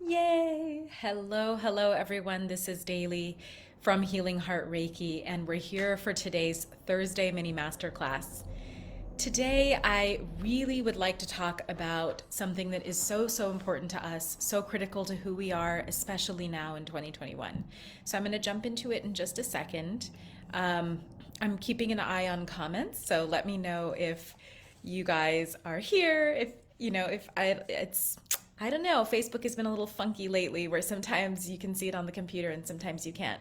Yay! Hello, everyone. This is Dailey from Healing Heart Reiki, and we're here for today's Thursday mini masterclass. Today, I really would like to talk about something that is so important to us, so critical to who we are, especially now in 2021. So I'm going to jump into it in just a second. I'm keeping an eye on comments, so let me know if you guys are here. If if I don't know. Facebook has been a little funky lately, where sometimes you can see it on the computer and sometimes you can't.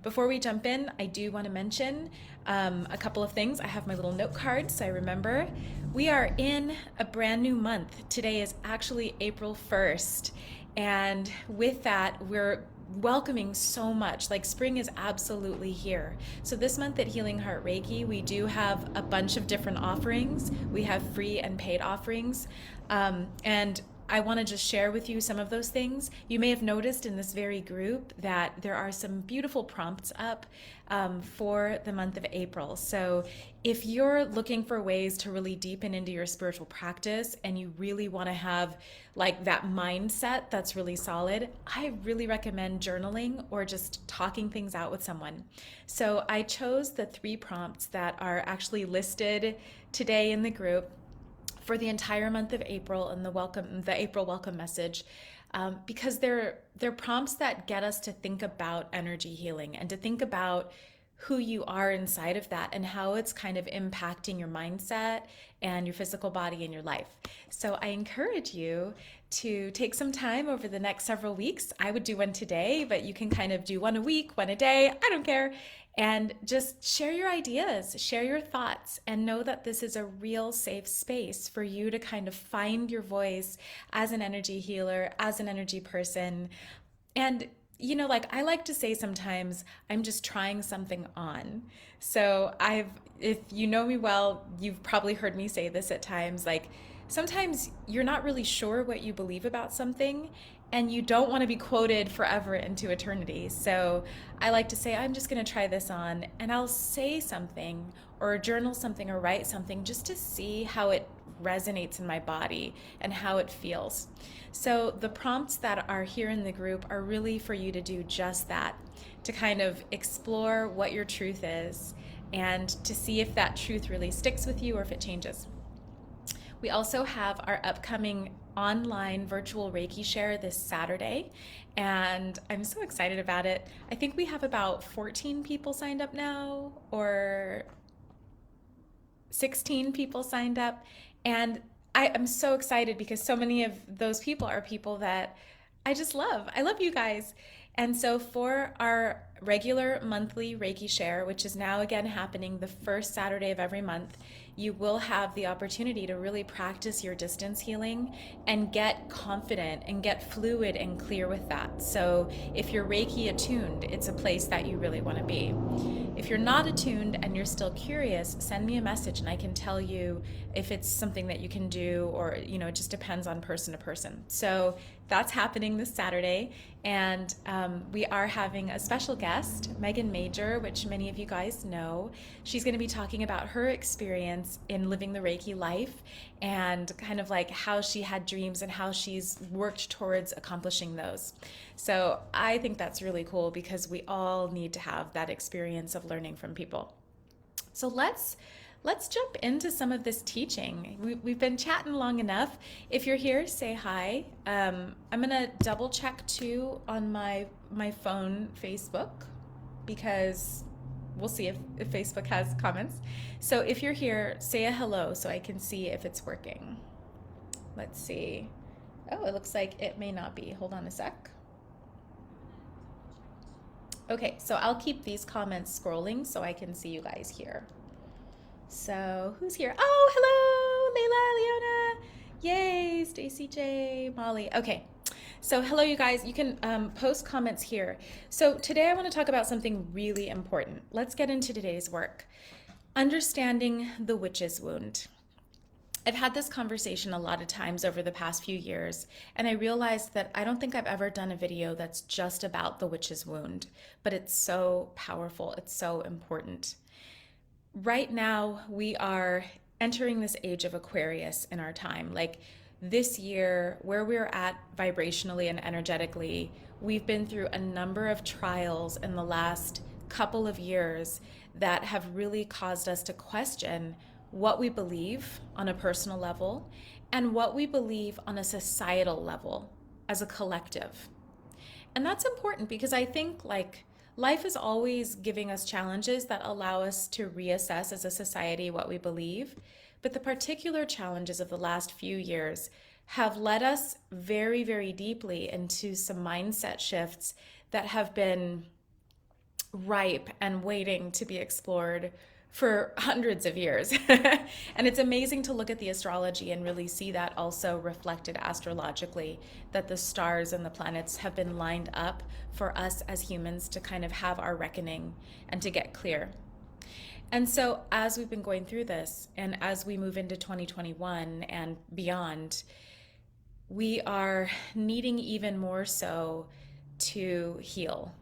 Before we jump in, I do want to mention a couple of things. I have my little note card so I remember. We are in a brand new month. Today is actually April 1st. And with that, we're welcoming so much. Like spring is absolutely here. So this month at Healing Heart Reiki, we do have a bunch of different offerings. We have free and paid offerings. And I want to just share with you some of those things. You may have noticed in this very group that there are some beautiful prompts up for the month of April. So if you're looking for ways to really deepen into your spiritual practice and you really want to have like that mindset that's really solid, I really recommend journaling or just talking things out with someone. So I chose the 3 prompts that are actually listed today in the group for the entire month of April and the April welcome message, because they're prompts that get us to think about energy healing and to think about who you are inside of that and how it's kind of impacting your mindset and your physical body and your life. So I encourage you to take some time over the next several weeks. I would do one today, but you can kind of do one a week, one a day, I don't care. And just share your ideas, share your thoughts, and know that this is a real safe space for you to kind of find your voice as an energy healer, as an energy person. And like I like to say sometimes, I'm just trying something on. So if you know me well, you've probably heard me say this at times, like sometimes you're not really sure what you believe about something and you don't want to be quoted forever into eternity. So I like to say, I'm just going to try this on and I'll say something or journal something or write something just to see how it resonates in my body and how it feels. So the prompts that are here in the group are really for you to do just that, to kind of explore what your truth is and to see if that truth really sticks with you or if it changes. We also have our upcoming online virtual Reiki share this Saturday, and I'm so excited about it. I think we have about 14 people signed up now, or 16 people signed up, and I am so excited because so many of those people are people that I just love. I love you guys. And so for our regular monthly Reiki share, which is now again happening the first Saturday of every month, you will have the opportunity to really practice your distance healing and get confident and get fluid and clear with that. So if you're Reiki attuned, it's a place that you really want to be. If you're not attuned and you're still curious, send me a message and I can tell you if it's something that you can do, or it just depends on person to person. So that's happening this Saturday, and we are having a special guest, Megan Major, which many of you guys know. She's going to be talking about her experience in living the Reiki life and kind of like how she had dreams and how she's worked towards accomplishing those. So I think that's really cool because we all need to have that experience of learning from people. So let's jump into some of this teaching. We've been chatting long enough. If you're here, say hi. I'm gonna double check too on my phone Facebook, because we'll see if Facebook has comments. So if you're here, say a hello so I can see if it's working. Let's see. Oh, it looks like it may not be. Hold on a sec. Okay, so I'll keep these comments scrolling so I can see you guys here. So who's here? Oh, hello, Layla, Leona. Yay, Stacy J, Molly. Okay, so hello, you guys. You can post comments here. So today I want to talk about something really important. Let's get into today's work. Understanding the witch's wound. I've had this conversation a lot of times over the past few years, and I realized that I don't think I've ever done a video that's just about the witch's wound, but it's so powerful, it's so important. Right now, we are entering this age of Aquarius in our time. Like this year, where we're at vibrationally and energetically, we've been through a number of trials in the last couple of years that have really caused us to question what we believe on a personal level and what we believe on a societal level as a collective. And that's important because I think like life is always giving us challenges that allow us to reassess as a society what we believe. But the particular challenges of the last few years have led us very, very deeply into some mindset shifts that have been ripe and waiting to be explored for hundreds of years. And it's amazing to look at the astrology and really see that also reflected astrologically, that the stars and the planets have been lined up for us as humans to kind of have our reckoning and to get clear. And so as we've been going through this and as we move into 2021 and beyond, we are needing even more so to heal.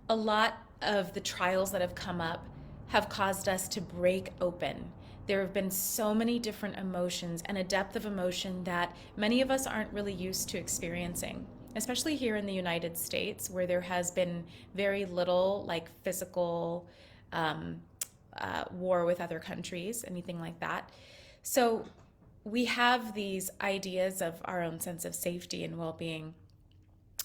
A lot of the trials that have come up have caused us to break open. There have been so many different emotions and a depth of emotion that many of us aren't really used to experiencing, especially here in the United States, where there has been very little like physical war with other countries, anything like that. So we have these ideas of our own sense of safety and well-being.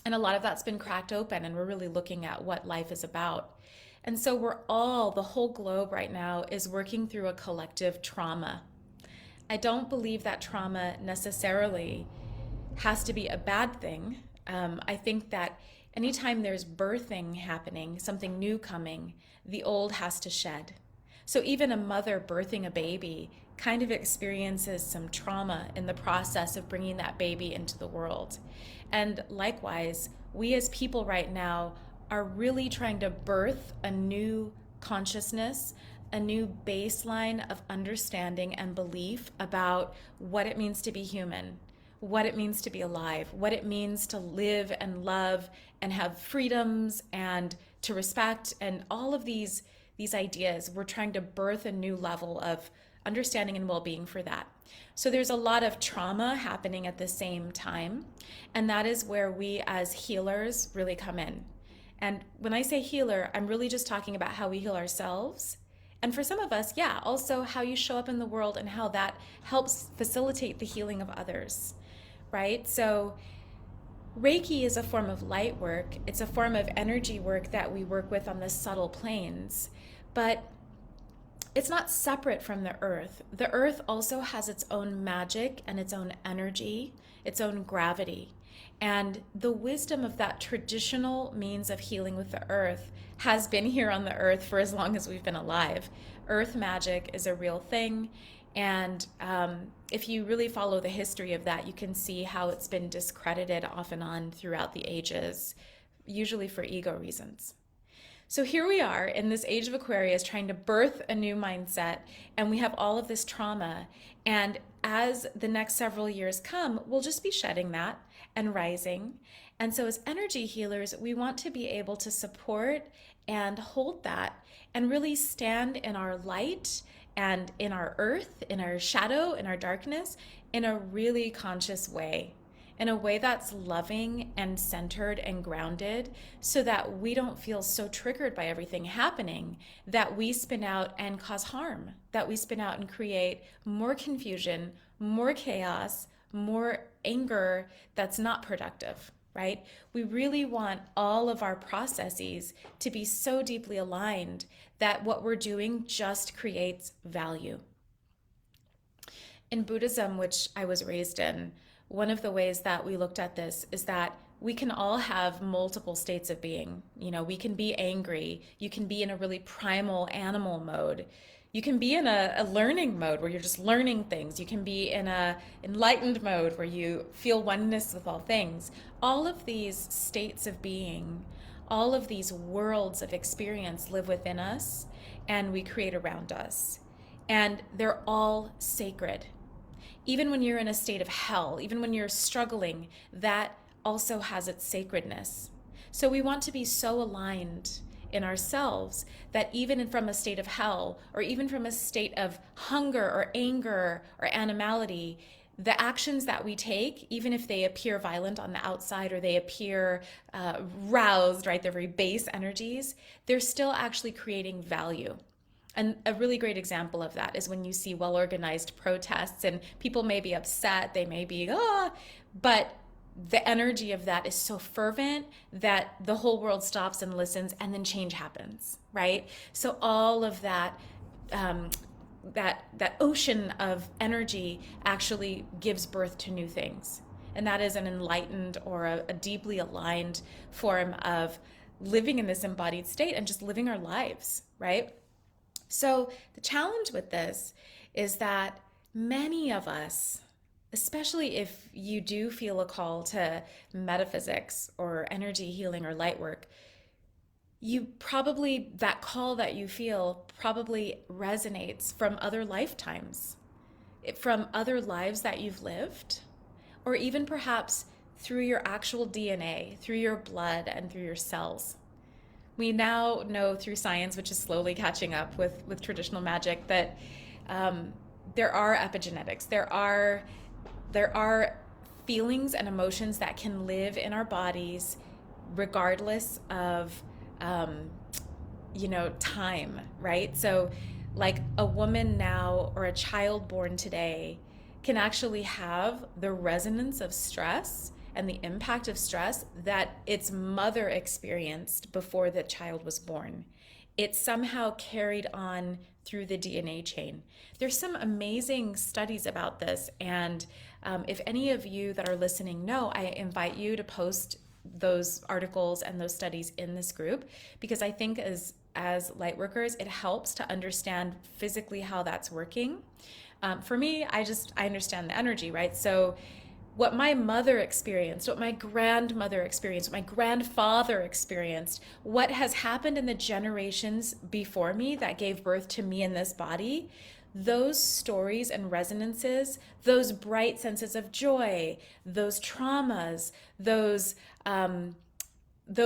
And a lot of that's been cracked open, and we're really looking at what life is about. And so the whole globe right now is working through a collective trauma. I don't believe that trauma necessarily has to be a bad thing. I think that anytime there's birthing happening, something new coming, the old has to shed. So even a mother birthing a baby kind of experiences some trauma in the process of bringing that baby into the world. And likewise, we as people right now are really trying to birth a new consciousness, a new baseline of understanding and belief about what it means to be human, what it means to be alive, what it means to live and love and have freedoms and to respect, and all of these ideas. We're trying to birth a new level of understanding and well-being for that. So there's a lot of trauma happening at the same time, and that is where we as healers really come in. And when I say healer, I'm really just talking about how we heal ourselves. And for some of us, also how you show up in the world and how that helps facilitate the healing of others, right? So Reiki is a form of light work. It's a form of energy work that we work with on the subtle planes, but it's not separate from the earth. The earth also has its own magic and its own energy, its own gravity. And the wisdom of that traditional means of healing with the earth has been here on the earth for as long as we've been alive. Earth magic is a real thing. And if you really follow the history of that, you can see how it's been discredited off and on throughout the ages, usually for ego reasons. So here we are in this age of Aquarius trying to birth a new mindset, and we have all of this trauma. And as the next several years come, we'll just be shedding that and rising. And so as energy healers, we want to be able to support and hold that and really stand in our light and in our earth, in our shadow, in our darkness, in a really conscious way, in a way that's loving and centered and grounded, so that we don't feel so triggered by everything happening that we spin out and cause harm, that we spin out and create more confusion, more chaos, more anger that's not productive, right? We really want all of our processes to be so deeply aligned that what we're doing just creates value. In Buddhism, which I was raised in, one of the ways that we looked at this is that we can all have multiple states of being. You know, we can be angry. You can be in a really primal animal mode. You can be in a learning mode where you're just learning things. You can be in a enlightened mode where you feel oneness with all things. All of these states of being, all of these worlds of experience live within us and we create around us. And they're all sacred. Even when you're in a state of hell, even when you're struggling, that also has its sacredness. So we want to be so aligned in ourselves that even from a state of hell, or even from a state of hunger or anger or animality, the actions that we take, even if they appear violent on the outside or they appear roused, right? They're very base energies, they're still actually creating value. And a really great example of that is when you see well-organized protests and people may be upset, they may be, but the energy of that is so fervent that the whole world stops and listens, and then change happens, right? So all of that, that ocean of energy actually gives birth to new things. And that is an enlightened or a deeply aligned form of living in this embodied state and just living our lives, right? So the challenge with this is that many of us, especially if you do feel a call to metaphysics or energy healing or light work, you probably, that call that you feel probably resonates from other lifetimes, from other lives that you've lived, or even perhaps through your actual DNA, through your blood and through your cells. We now know through science, which is slowly catching up with traditional magic, that there are epigenetics. There are feelings and emotions that can live in our bodies regardless of time, right? So like a woman now or a child born today can actually have the resonance of stress and the impact of stress that its mother experienced before the child was born. It's somehow carried on through the DNA chain. There's some amazing studies about this, and if any of you that are listening know, I invite you to post those articles and those studies in this group, because I think as light workers, it helps to understand physically how that's working. For me, I understand the energy, right? So what my mother experienced, what my grandmother experienced, what my grandfather experienced, what has happened in the generations before me that gave birth to me in this body, those stories and resonances, those bright senses of joy, those traumas, those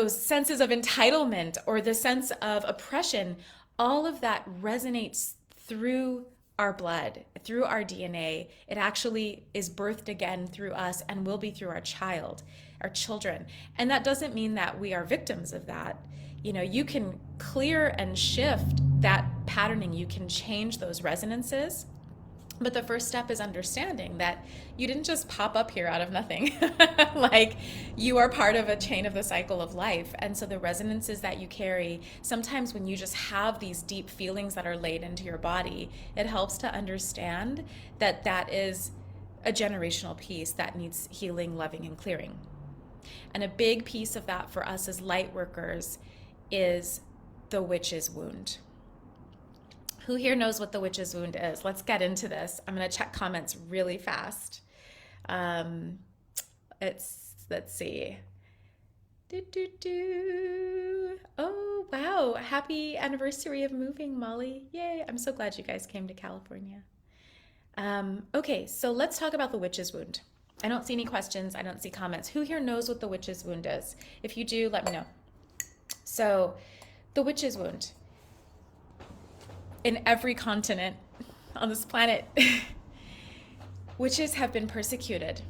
senses of entitlement or the sense of oppression, all of that resonates through our blood, through our DNA. It actually is birthed again through us and will be through our children. And that doesn't mean that we are victims of that. You can clear and shift that patterning. You can change those resonances. But the first step is understanding that you didn't just pop up here out of nothing. Like, you are part of a chain of the cycle of life. And so the resonances that you carry, sometimes when you just have these deep feelings that are laid into your body, it helps to understand that that is a generational piece that needs healing, loving, and clearing. And a big piece of that for us as light workers is the witch's wound. Who here knows what the witch's wound is? Let's get into this. I'm going to check comments really fast. Let's see. Oh, wow. Happy anniversary of moving, Molly. Yay. I'm so glad you guys came to California. Okay, so let's talk about the witch's wound. I don't see any questions. I don't see comments. Who here knows what the witch's wound is? If you do, let me know. So the witch's wound. In every continent on this planet, witches have been persecuted.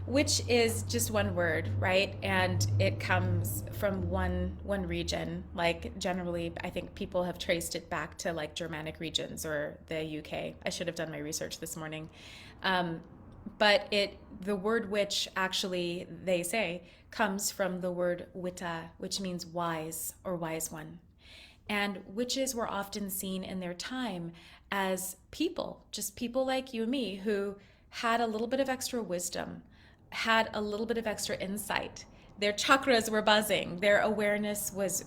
Witch is just one word, right? And it comes from one region. Like, generally, I think people have traced it back to like Germanic regions or the UK. I should have done my research this morning. But the word witch, actually, they say, comes from the word witta, which means wise or wise one. And witches were often seen in their time as people, just people like you and me, who had a little bit of extra wisdom, had a little bit of extra insight. Their chakras were buzzing, their awareness was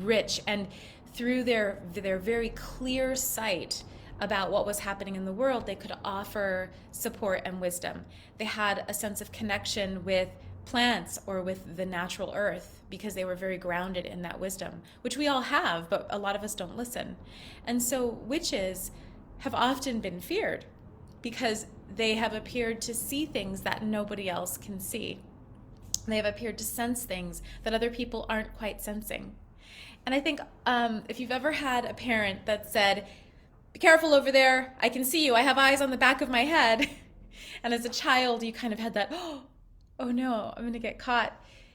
rich, and through their very clear sight about what was happening in the world, they could offer support and wisdom. They had a sense of connection with plants or with the natural earth because they were very grounded in that wisdom, which we all have, but a lot of us don't listen. And so witches have often been feared because they have appeared to see things that nobody else can see. They have appeared to sense things that other people aren't quite sensing. And I think if you've ever had a parent that said, "Be careful over there, I can see you, I have eyes on the back of my head," And as a child, you kind of had that, oh no, I'm going to get caught.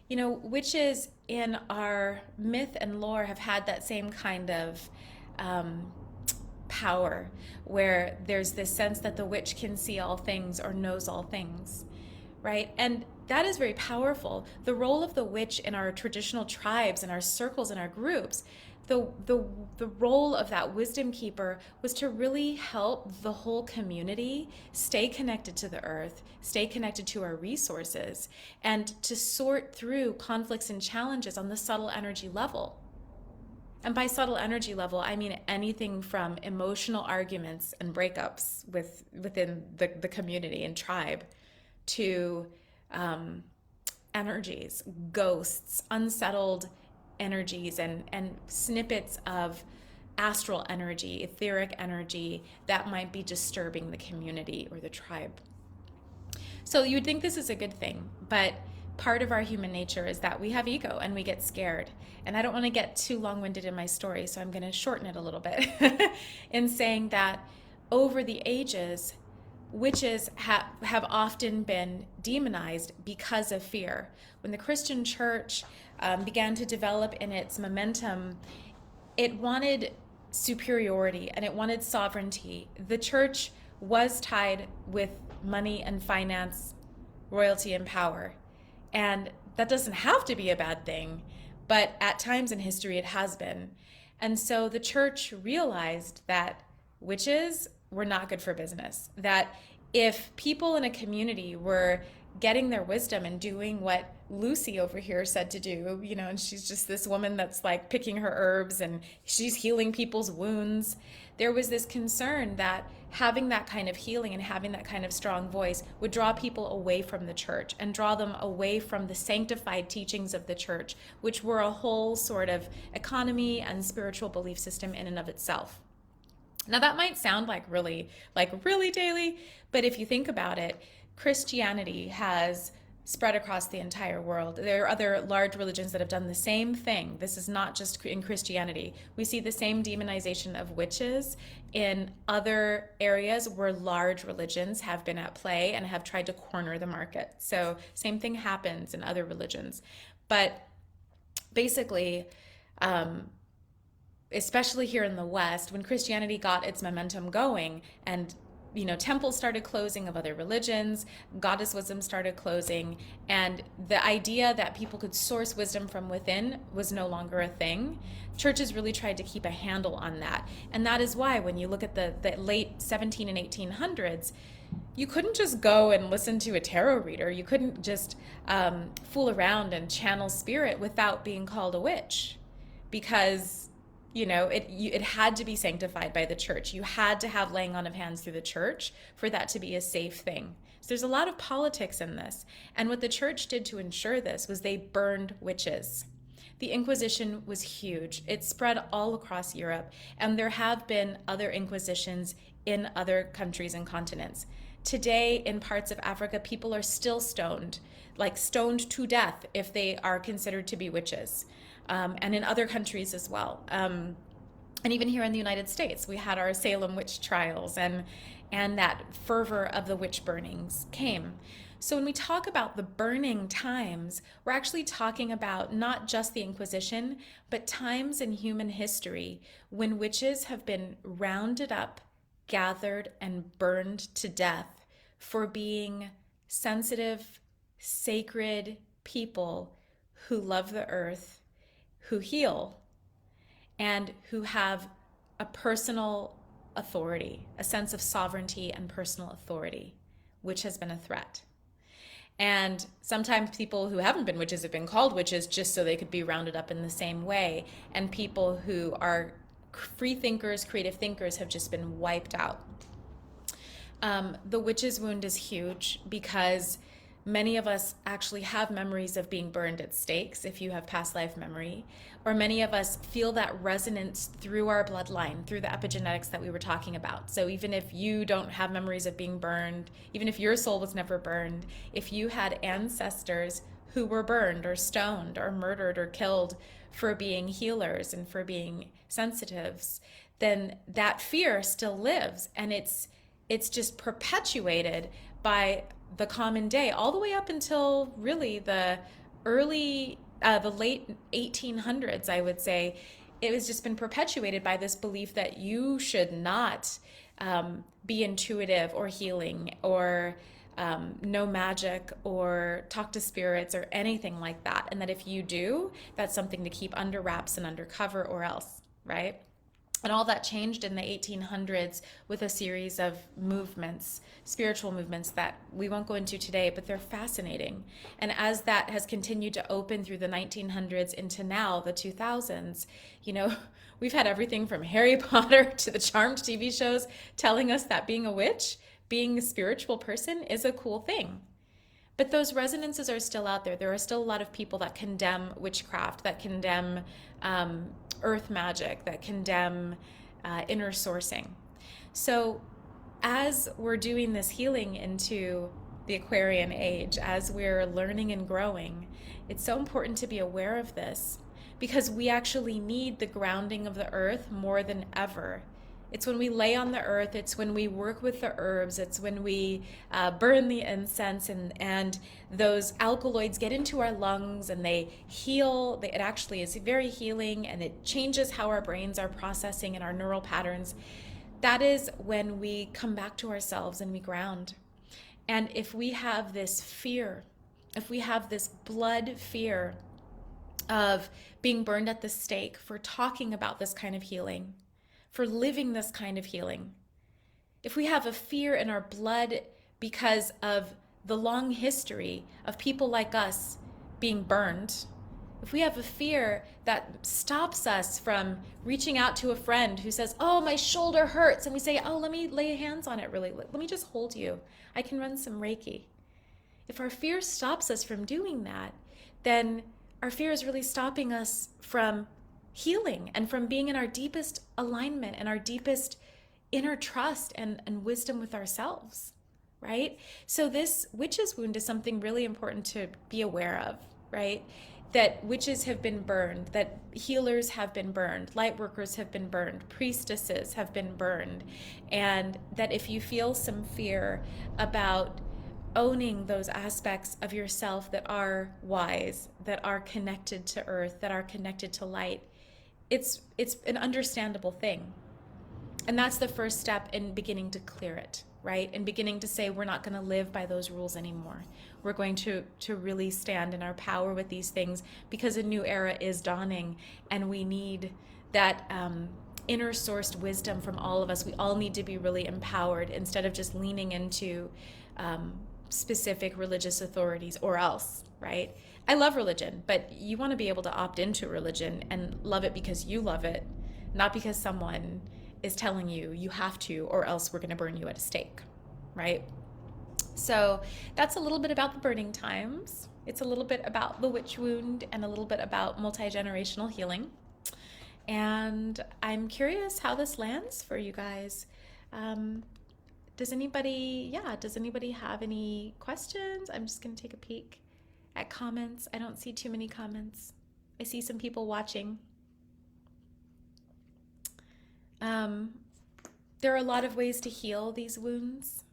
Witches in our myth and lore have had that same kind of um, power, where there's this sense that the witch can see all things or knows all things, right? And that is very powerful. The role of the witch in our traditional tribes, in our circles, in our groups, the role of that wisdom keeper was to really help the whole community stay connected to the earth, stay connected to our resources, and to sort through conflicts and challenges on the subtle energy level. And by subtle energy level, I mean anything from emotional arguments and breakups within the community and tribe to um, energies, ghosts, unsettled energies, and snippets of astral energy, etheric energy that might be disturbing the community or the tribe. So you would think this is a good thing, but part of our human nature is that we have ego and we get scared. And I don't want to get too long-winded in my story, so I'm going to shorten it a little bit in saying that over the ages, witches have often been demonized because of fear. When the Christian church began to develop in its momentum, it wanted superiority and it wanted sovereignty. The church was tied with money and finance, royalty and power. And that doesn't have to be a bad thing, but at times in history it has been. And so the church realized that witches were not good for business, that if people in a community were getting their wisdom and doing what Lucy over here said to do, and she's just this woman that's like picking her herbs and she's healing people's wounds. There was this concern that having that kind of healing and having that kind of strong voice would draw people away from the church and draw them away from the sanctified teachings of the church, which were a whole sort of economy and spiritual belief system in and of itself. Now that might sound like really Daily, but if you think about it, Christianity has spread across the entire world. There are other large religions that have done the same thing. This is not just in Christianity. We see the same demonization of witches in other areas where large religions have been at play and have tried to corner the market. So same thing happens in other religions. But basically, especially here in the West, when Christianity got its momentum going and temples started closing of other religions, goddess wisdom started closing, and the idea that people could source wisdom from within was no longer a thing. Churches really tried to keep a handle on that. And that is why when you look at the late 17 and 1800s, you couldn't just go and listen to a tarot reader. You couldn't just fool around and channel spirit without being called a witch, because it had to be sanctified by the church. You had to have laying on of hands through the church for that to be a safe thing. So there's a lot of politics in this. And what the church did to ensure this was they burned witches. The Inquisition was huge. It spread all across Europe, and there have been other inquisitions in other countries and continents. Today, in parts of Africa, people are still stoned to death if they are considered to be witches. And in other countries as well. And even here in the United States, we had our Salem witch trials, and that fervor of the witch burnings came. So when we talk about the burning times, we're actually talking about not just the Inquisition, but times in human history when witches have been rounded up, gathered, and burned to death for being sensitive, sacred people who love the earth, who heal, and who have a personal authority, a sense of sovereignty and personal authority, which has been a threat. And sometimes people who haven't been witches have been called witches just so they could be rounded up in the same way. And people who are free thinkers, creative thinkers, have just been wiped out. The witch's wound is huge because many of us actually have memories of being burned at stakes, if you have past life memory, or many of us feel that resonance through our bloodline, through the epigenetics that we were talking about. So even if you don't have memories of being burned, even if your soul was never burned, if you had ancestors who were burned or stoned or murdered or killed for being healers and for being sensitives, then that fear still lives, and it's just perpetuated by the common day, all the way up until really the late 1800s, I would say. It has just been perpetuated by this belief that you should not be intuitive or healing or know magic or talk to spirits or anything like that. And that if you do, that's something to keep under wraps and undercover or else, right? And all that changed in the 1800s with a series of movements, spiritual movements that we won't go into today, but they're fascinating. And as that has continued to open through the 1900s into now, the 2000s, we've had everything from Harry Potter to the Charmed TV shows telling us that being a witch, being a spiritual person is a cool thing. But those resonances are still out there. There are still a lot of people that condemn witchcraft, that condemn earth magic, that condemn inner sourcing. So as we're doing this healing into the Aquarian age, as we're learning and growing, it's so important to be aware of this because we actually need the grounding of the earth more than ever. It's when we lay on the earth, it's when we work with the herbs, it's when we burn the incense and those alkaloids get into our lungs and they heal. It actually is very healing and it changes how our brains are processing and our neural patterns. That is when we come back to ourselves and we ground. And if we have this fear, if we have this blood fear of being burned at the stake for talking about this kind of healing, for living this kind of healing, if we have a fear in our blood because of the long history of people like us being burned, if we have a fear that stops us from reaching out to a friend who says, oh, my shoulder hurts, and we say, oh, let me lay hands on it really, let me just hold you, I can run some Reiki. If our fear stops us from doing that, then our fear is really stopping us from healing and from being in our deepest alignment and our deepest inner trust and wisdom with ourselves, right? So this witch's wound is something really important to be aware of, right? That witches have been burned, that healers have been burned, light workers have been burned, priestesses have been burned, and that if you feel some fear about owning those aspects of yourself that are wise, that are connected to earth, that are connected to light, it's an understandable thing. And that's the first step in beginning to clear it, right? And beginning to say, we're not going to live by those rules anymore. We're going to really stand in our power with these things because a new era is dawning and we need that inner sourced wisdom from all of us. We all need to be really empowered instead of just leaning into specific religious authorities or else, right? I love religion, but you want to be able to opt into religion and love it because you love it, not because someone is telling you you have to or else we're going to burn you at a stake, right? So that's a little bit about the burning times. It's a little bit about the witch wound and a little bit about multi-generational healing. And I'm curious how this lands for you guys. Does anybody have any questions? I'm just going to take a peek at comments. I don't see too many comments. I see some people watching. There are a lot of ways to heal these wounds,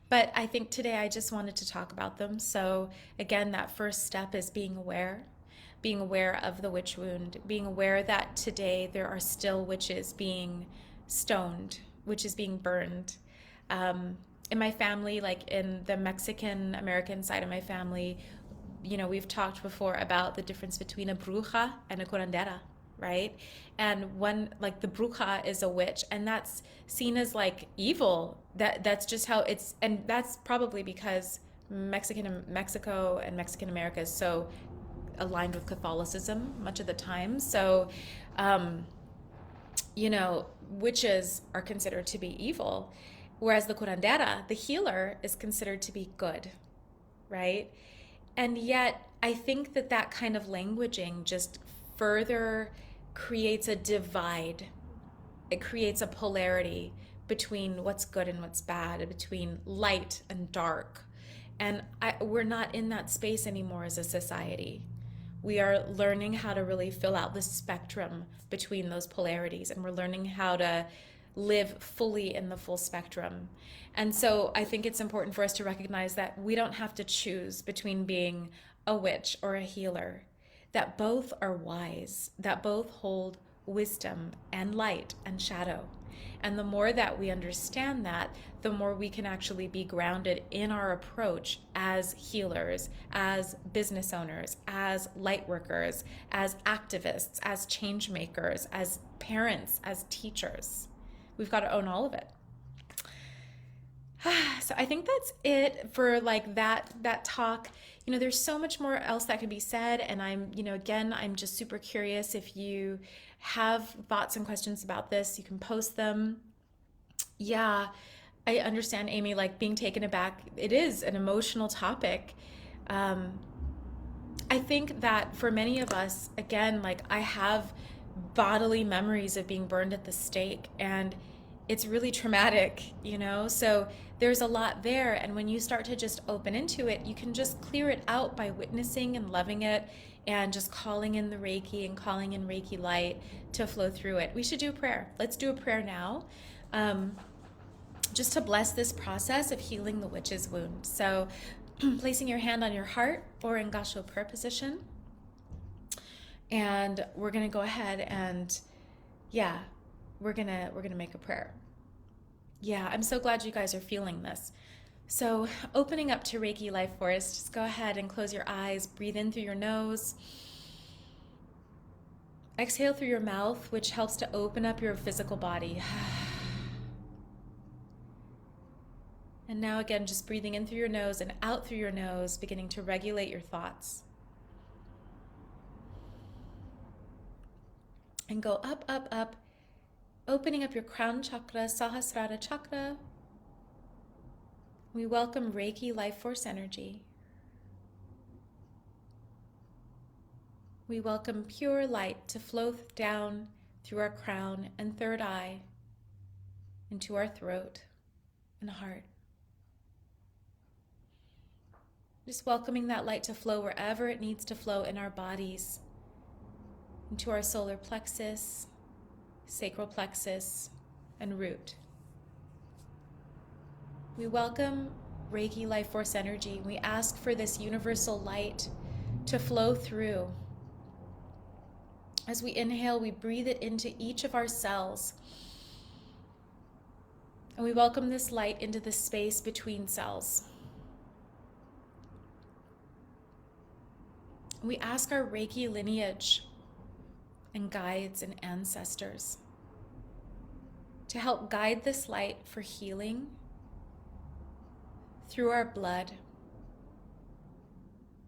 but I think today I just wanted to talk about them. So again, that first step is being aware of the witch wound, being aware that today there are still witches being stoned, witches being burned. In my family, like in the Mexican American side of my family, we've talked before about the difference between a bruja and a curandera, right? And one, like the bruja is a witch, and that's seen as like evil. That's just how it's, and that's probably because Mexico and Mexican America is so aligned with Catholicism much of the time. So, witches are considered to be evil, whereas the curandera, the healer, is considered to be good, right? And yet, I think that kind of languaging just further creates a divide. It creates a polarity between what's good and what's bad, between light and dark. And we're not in that space anymore as a society. We are learning how to really fill out the spectrum between those polarities, and we're learning how to live fully in the full spectrum. And so I think it's important for us to recognize that we don't have to choose between being a witch or a healer, that both are wise, that both hold wisdom and light and shadow. And the more that we understand that, the more we can actually be grounded in our approach as healers, as business owners, as light workers, as activists, as change makers, as parents, as teachers. We've got to own all of it. So I think that's it for like that talk. There's so much more else that could be said, and I'm just super curious. If you have thoughts and questions about this, you can post them. Yeah, I understand, Amy, like being taken aback. It is an emotional topic. I think that for many of us, again, like I have bodily memories of being burned at the stake, and it's really traumatic, So there's a lot there. And when you start to just open into it, you can just clear it out by witnessing and loving it and just calling in the Reiki and calling in Reiki light to flow through it. We should do a prayer. Let's do a prayer now. Just to bless this process of healing the witch's wound. So placing your hand on your heart or in xoxo prayer position. And we're going to go ahead and we're going to make a prayer. Yeah, I'm so glad you guys are feeling this. So opening up to Reiki Life Force, just go ahead and close your eyes, breathe in through your nose. Exhale through your mouth, which helps to open up your physical body. And now again, just breathing in through your nose and out through your nose, beginning to regulate your thoughts. And go up, up, up, opening up your crown chakra, Sahasrara chakra. We welcome Reiki Life Force energy. We welcome pure light to flow down through our crown and third eye into our throat and heart. Just welcoming that light to flow wherever it needs to flow in our bodies, into our solar plexus, sacral plexus, and root. We welcome Reiki Life Force energy. We ask for this universal light to flow through. As we inhale, we breathe it into each of our cells. And we welcome this light into the space between cells. We ask our Reiki lineage and guides and ancestors to help guide this light for healing through our blood,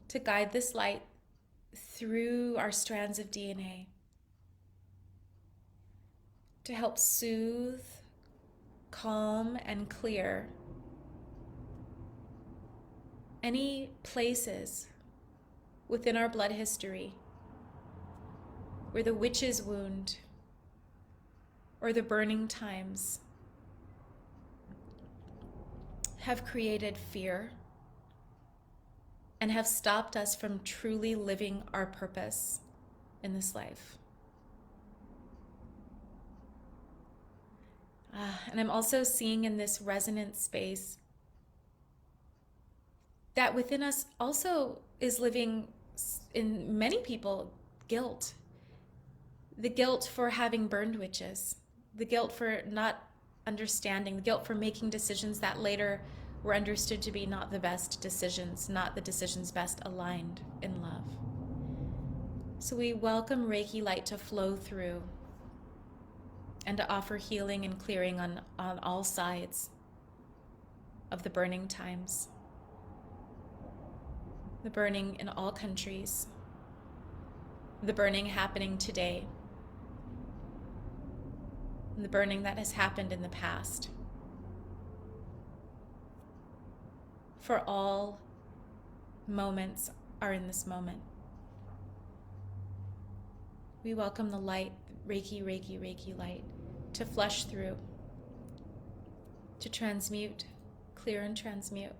to guide this light through our strands of DNA, to help soothe, calm, and clear any places within our blood history where the witch's wound or the burning times have created fear and have stopped us from truly living our purpose in this life. And I'm also seeing in this resonance space that within us also is living, in many people, guilt. The guilt for having burned witches, the guilt for not understanding, the guilt for making decisions that later were understood to be not the best decisions, not the decisions best aligned in love. So we welcome Reiki light to flow through and to offer healing and clearing on all sides of the burning times. The burning in all countries, the burning happening today, and the burning that has happened in the past. For all moments are in this moment. We welcome the light, Reiki, Reiki, Reiki light, to flush through, to transmute, clear and transmute.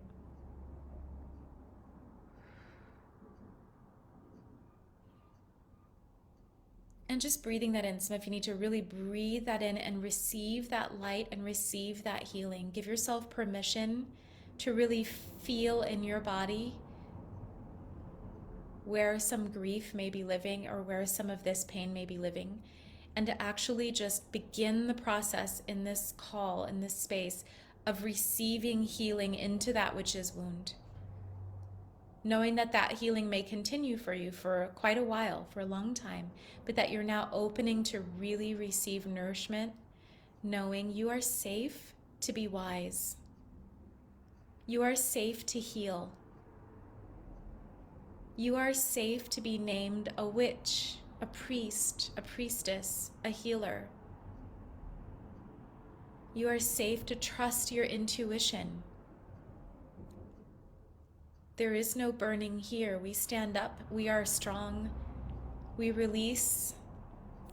And just breathing that in. Some of you need to really breathe that in and receive that light and receive that healing. Give yourself permission to really feel in your body where some grief may be living or where some of this pain may be living. And to actually just begin the process in this call, in this space of receiving healing into that which is wound. Knowing that that healing may continue for you for quite a while, for a long time, but that you're now opening to really receive nourishment, knowing you are safe to be wise. You are safe to heal. You are safe to be named a witch, a priest, a priestess, a healer. You are safe to trust your intuition. There is no burning here. We stand up. We are strong. We release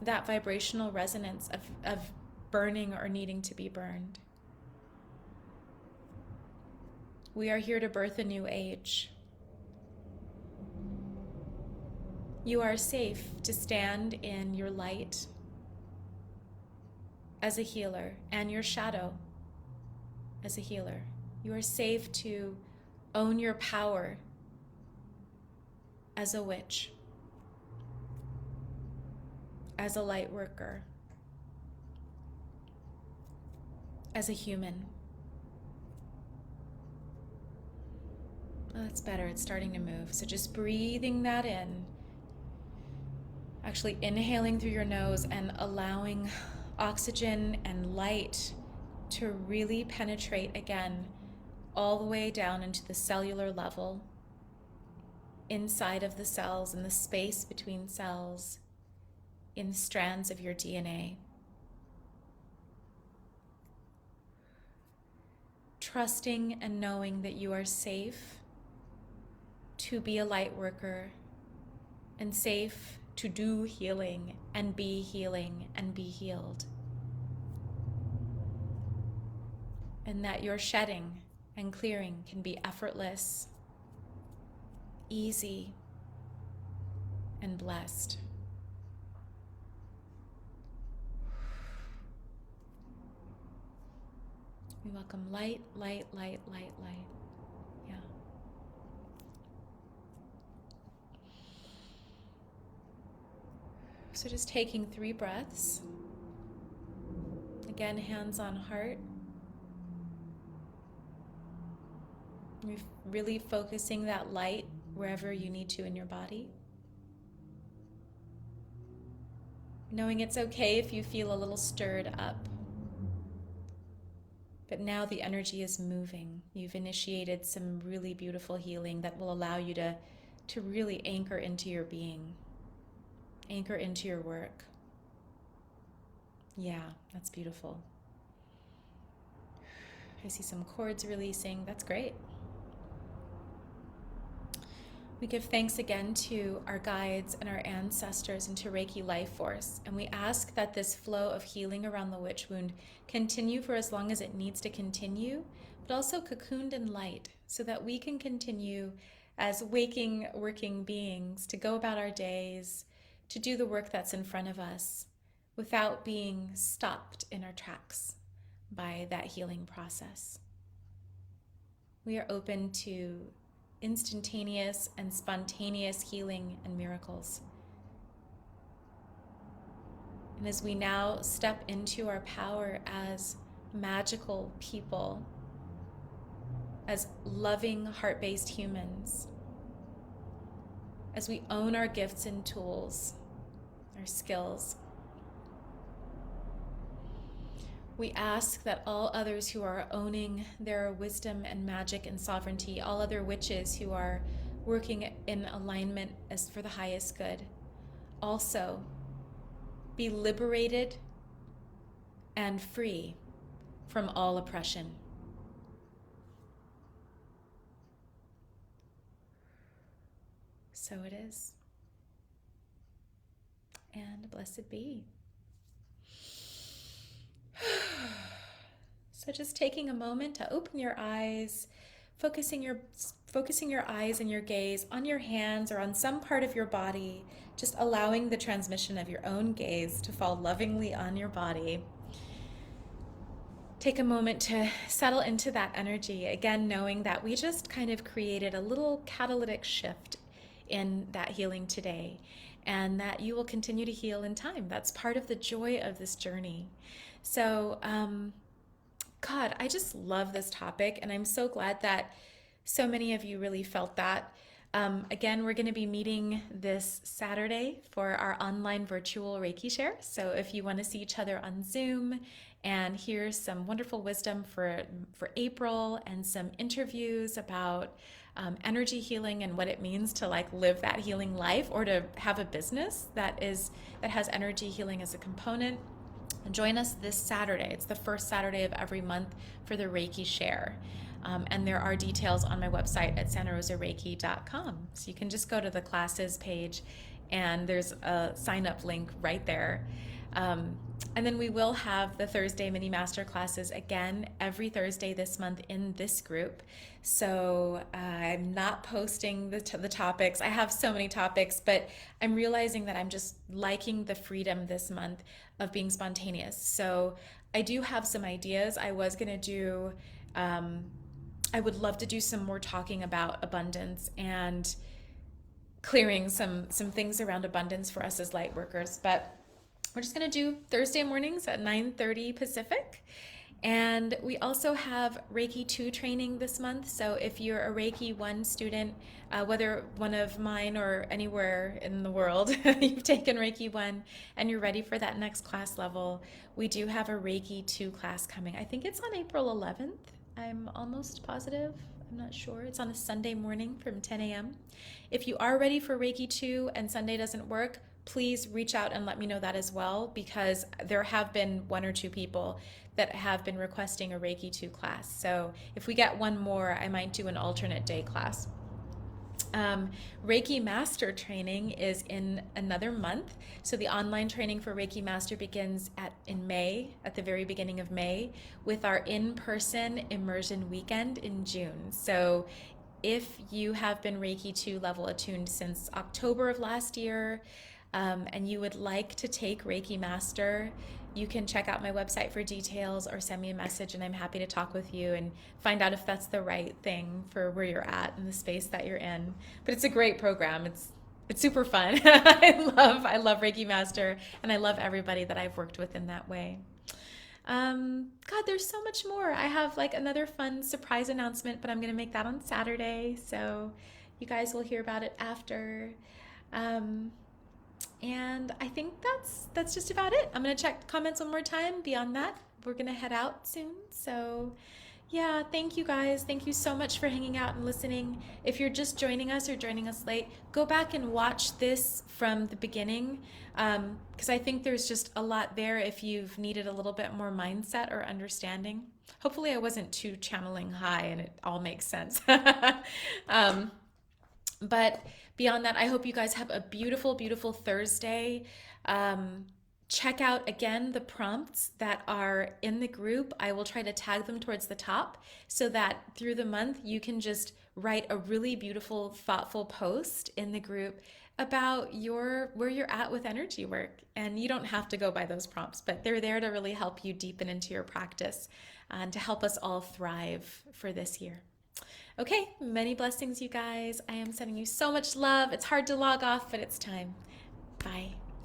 that vibrational resonance of burning or needing to be burned. We are here to birth a new age. You are safe to stand in your light as a healer and your shadow as a healer. You are safe to own your power as a witch, as a light worker, as a human. Oh, that's better. It's starting to move. So just breathing that in, actually inhaling through your nose and allowing oxygen and light to really penetrate again all the way down into the cellular level, inside of the cells, in the space between cells, in the strands of your DNA. Trusting and knowing that you are safe to be a light worker and safe to do healing and be healed. And that your shedding and clearing can be effortless, easy, and blessed. We welcome light, light, light, light, light. Yeah. So just taking 3 breaths. Again, hands on heart. Really focusing that light wherever you need to in your body. Knowing it's okay if you feel a little stirred up. But now the energy is moving. You've initiated some really beautiful healing that will allow you to really anchor into your being, anchor into your work. Yeah, that's beautiful. I see some cords releasing. That's great. We give thanks again to our guides and our ancestors and to Reiki Life Force. And we ask that this flow of healing around the witch wound continue for as long as it needs to continue, but also cocooned in light so that we can continue as waking, working beings to go about our days, to do the work that's in front of us without being stopped in our tracks by that healing process. We are open to instantaneous and spontaneous healing and miracles. And as we now step into our power as magical people, as loving heart-based humans, as we own our gifts and tools, our skills, we ask that all others who are owning their wisdom and magic and sovereignty, all other witches who are working in alignment as for the highest good, also be liberated and free from all oppression. So it is. And blessed be. So just taking a moment to open your eyes, focusing your eyes and your gaze on your hands or on some part of your body, just allowing the transmission of your own gaze to fall lovingly on your body. Take a moment to settle into that energy, again, knowing that we just kind of created a little catalytic shift in that healing today, and that you will continue to heal in time. That's part of the joy of this journey. So, God, I just love this topic, and I'm so glad that so many of you really felt that. Again, we're going to be meeting this Saturday for our online virtual Reiki share. So if you want to see each other on Zoom and hear some wonderful wisdom for April and some interviews about energy healing and what it means to like live that healing life or to have a business that has energy healing as a component, join us this Saturday. It's the first Saturday of every month for the Reiki share. And there are details on my website at santarosareiki.com. So you can just go to the classes page and there's a sign up link right there. And then we will have the Thursday mini master classes again every Thursday this month in this group. So I'm not posting the topics. I have so many topics, but I'm realizing that I'm just liking the freedom this month of being spontaneous. So I do have some ideas. I was going to do, I would love to do some more talking about abundance and clearing some things around abundance for us as light workers, but we're just going to do Thursday mornings at 9:30 Pacific. And we also have Reiki 2 training this month. So if you're a Reiki 1 student, whether one of mine or anywhere in the world, you've taken Reiki 1 and you're ready for that next class level, we do have a Reiki 2 class coming. I think it's on April 11th. I'm almost positive. I'm not sure. It's on a Sunday morning from 10 a.m. If you are ready for Reiki 2 and Sunday doesn't work, please reach out and let me know that as well, because there have been 1 or 2 people that have been requesting a Reiki 2 class. So if we get one more, I might do an alternate day class. Reiki Master training is in another month. So the online training for Reiki Master begins in May, at the very beginning of May, with our in-person immersion weekend in June. So if you have been Reiki 2 level attuned since October of last year, and you would like to take Reiki Master, you can check out my website for details or send me a message, and I'm happy to talk with you and find out if that's the right thing for where you're at in the space that you're in. But it's a great program. It's super fun. I love Reiki Master, and I love everybody that I've worked with in that way. God, there's so much more. I have like another fun surprise announcement, but I'm going to make that on Saturday. So you guys will hear about it after. And I think that's just about it. I'm going to check comments one more time. Beyond that, we're going to head out soon. So yeah, thank you guys. Thank you so much for hanging out and listening. If you're just joining us or joining us late, go back and watch this from the beginning, because I think there's just a lot there if you've needed a little bit more mindset or understanding. Hopefully I wasn't too channeling high and it all makes sense. But beyond that, I hope you guys have a beautiful, beautiful Thursday. Check out again the prompts that are in the group. I will try to tag them towards the top so that through the month you can just write a really beautiful, thoughtful post in the group about where you're at with energy work. And you don't have to go by those prompts, but they're there to really help you deepen into your practice and to help us all thrive for this year. Okay, many blessings, you guys. I am sending you so much love. It's hard to log off, but it's time. Bye.